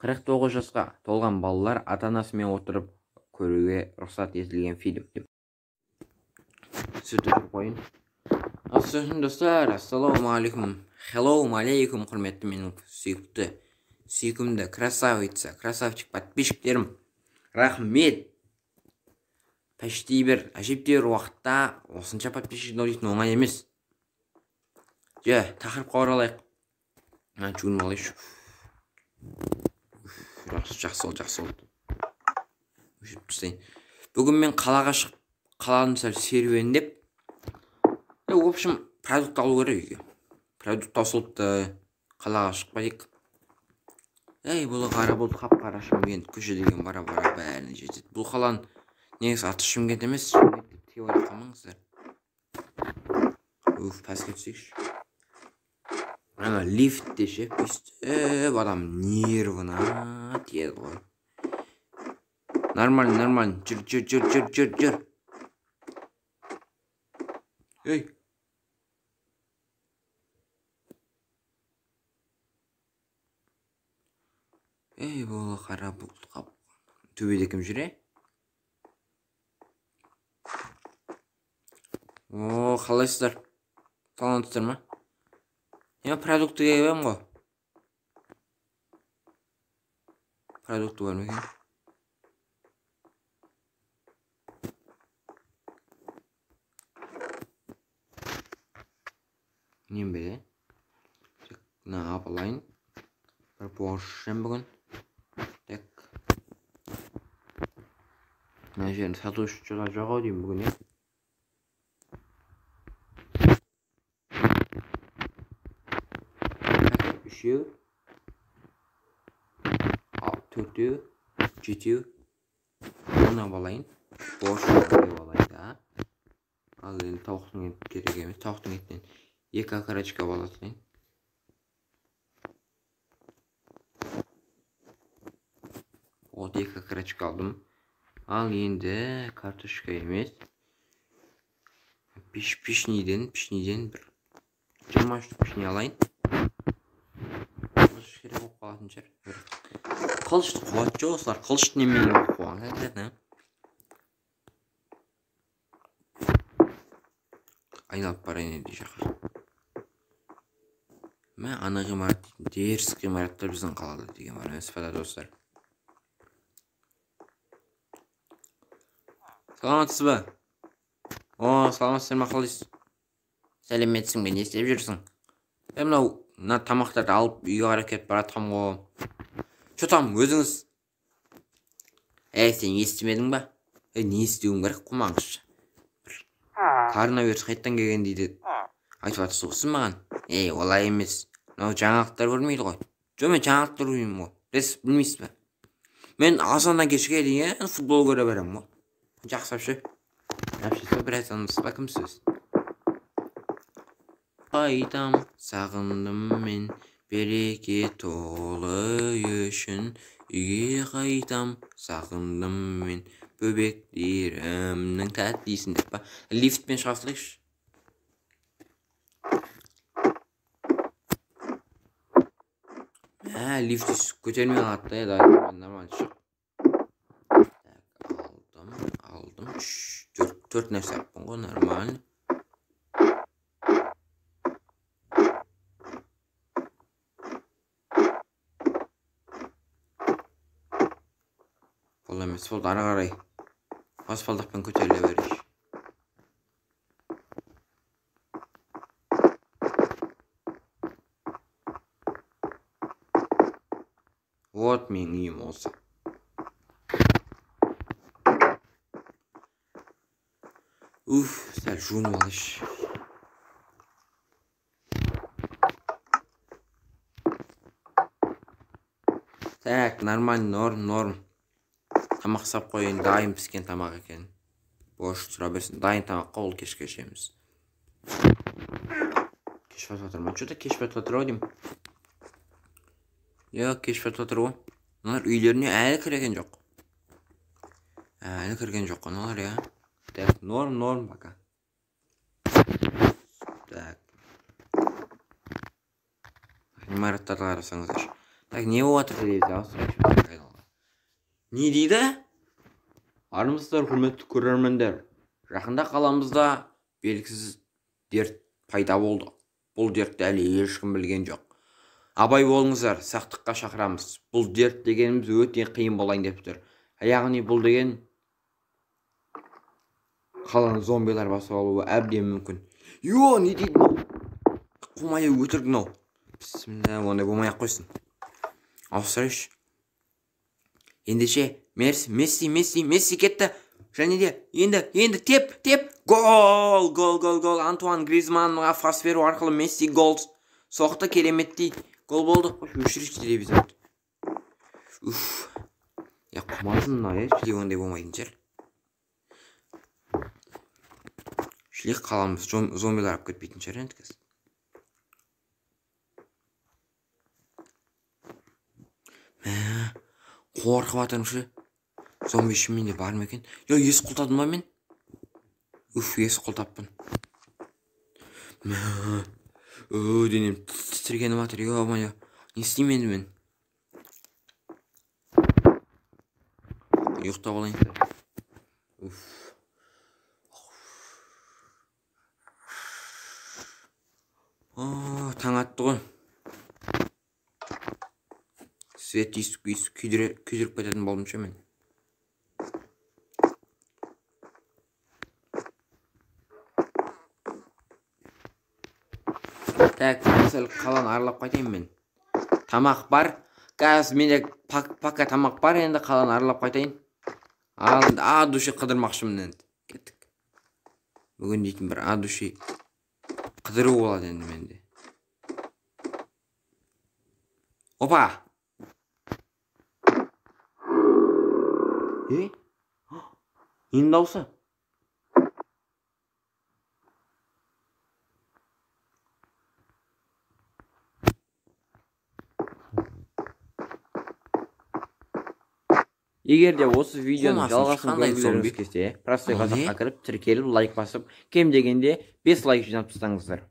49 жасқа толған балалар ата-анасымен отырып көруге рұқсат етілген фильм. Сөйтіп қойын. Ассалаумағалейкум достар, ассалаумағалейкум. Хеллоу-алейкум, құрметті менің сүйкімді красавчик подписчиктерім. Рахмет. Почти бір әжептәуір уақытта осынша подписчик дейтін оңай емес. Тақырыпқа оралайық. Жүгініп алайыншы. Жақсы oldu. Бүгін мен қалаға шығып, қаланың сәл серуендеп, в общем, продукт алу керек үйге. Продукт таусылыпты, қалаға шықпайық. Бұл қара болды, қап-қара Шымкент көше деген бара-бара бәріне жетеді. Бұл қаланың негізі аты Шымкент емес, Шымкентті теория қалмаңыздар. Пәске түсейікші. Ана лифтте ше, өстіп адам нервына тиеді ғой. Нормально. Жүр. Бұл қара бұлт қап. Төбеде кім жүре? Қалайсыздар? Саламатсыздар ма? Я продукты ебем ғой. Продукты бар ма екен? Нем бе? Мына апалайын. Бір борышым бүгін. Так. Мына жерін сатушыға жоғау деймін бүгін, е. Үшеу, төртеу, жетеу. Оны алайын. Борышым алайын да. Ал енді тауықтың ет керек емес. Тауықтың еттен 2 карачка балатайын. От 2 карачка алдым. Ал енді картошка емес. Пішниден бір 20 штук пішни алайын. Қылыш керек болып қалатын жер. Қылышты қуат жоқ осылар. Қылышты немен болып қуған. Айналып барайын еді жаққа. Мен ана ғимарат дейтін, дерсіз ғимараттар біздің қалады деген бар емес пе достар. Саламатсыз ба? Саламатсыздар ма, қалайсыз? Сәлеметсің бе, не істеп жүрсің? Мына тамақтарды алып үйге қарай кетіп баратқам ғой. Шо там, өзіңіз? Сен естімедің ба? Не істеуім керек, қумаңызшы. Коронавирус қайттан келген дейді. Айтып атырсыз ғой маған. Олай емес. Мынау жаңалықтар көрмейді ғой. Мен жаңалықтар көрмеймін ғой. Білмейсіз ба? Мен азаннан кешке дейін футбол көре беремін ғой. Жақсы ше. Бір айтсаңыз ба, кімсіз? Қайтам, сағындым мен береке толы үшін. Үйге қайтам, сағындым мен бөбектерімнің тәттейсін деп ба. Лифтпен шығасылайықшы. Лифт көтермей қалатты еді. Нормально шық. Алдым. 4 нәрсе аппын ғой, нормально. Бұл емес, болды ары қарай. Асфальдақпен көтеріле берейші. Вот менің үйім осы. Сәл жуынып алайыншы. Так, нормально, норм. Тамақ сап қойын, дайын піскен тамақ екен. Бош тұра берсін, дайын тамаққа ол кешке ішеміз. Кеш бат отыр ма? Что-то кеш бат отыр ау деймін. Кеш бат отыр ғой. Олар үйлеріне әлі кірген жоқ. Олар, я. Так, норм пока. Так. ғимараттарға қарасаңыздар. Так, не болып жатыр телевизия? Не дейді? Армысыздар, құрметті көрермендер. Жақында қаламызда белгісіз дерт пайда болды. Бұл дертті әлі ешкім білген жоқ. Абай болыңыздар, сақтыққа шақырамыз. Бұл дерт дегеніміз өте қиын болайын деп тұр. Яғни бұл деген қаланы зомбилар басып алуы әбден мүмкін. Йо, не дейді мынау? Қумай өтірік мынау. Бісміллә, ондай болмай-ақ қойсын. Ауыстырайыншы. Ендеше Месси кетті. Және де енді теп. Гол. Антуан Гризманға пас беру арқылы Месси гол соқты, кереметтей гол болды. Өшірші телевизорды. Құмазын мынау, шіле ондай болмайтын шығар. Шіле қаламыз зомбилар алып кетпейтін шығар енді қазір. Қорқып атырым ше. Зомби ішіменде бар ма екен? Йо, ес құлтадым ба мен? Ес құлтаппын. Денем тітіргенім атыр. Йо, не істеймін енді мен? Ұйықтап алайын. Таң атты ғой. Свет күйдіріп кететін болдым ше мен. Так, сәл қаланы аралап қайтайын мен. Тамақ бар. Қазір менде пака тамақ бар, енді қаланы аралап қайтайын. Души қыдырмақшымын енді. Кеттік. Бүгін дейтін бір души қыдыру болады енді менде. Опа! Енді даусы. Егер де осы видеоның жалғасын көргілеріңіз келсе, простой қазаққа кіріп, тіркеліп, лайк басып, кем дегенде 5 лайк жинап тастаңыздар.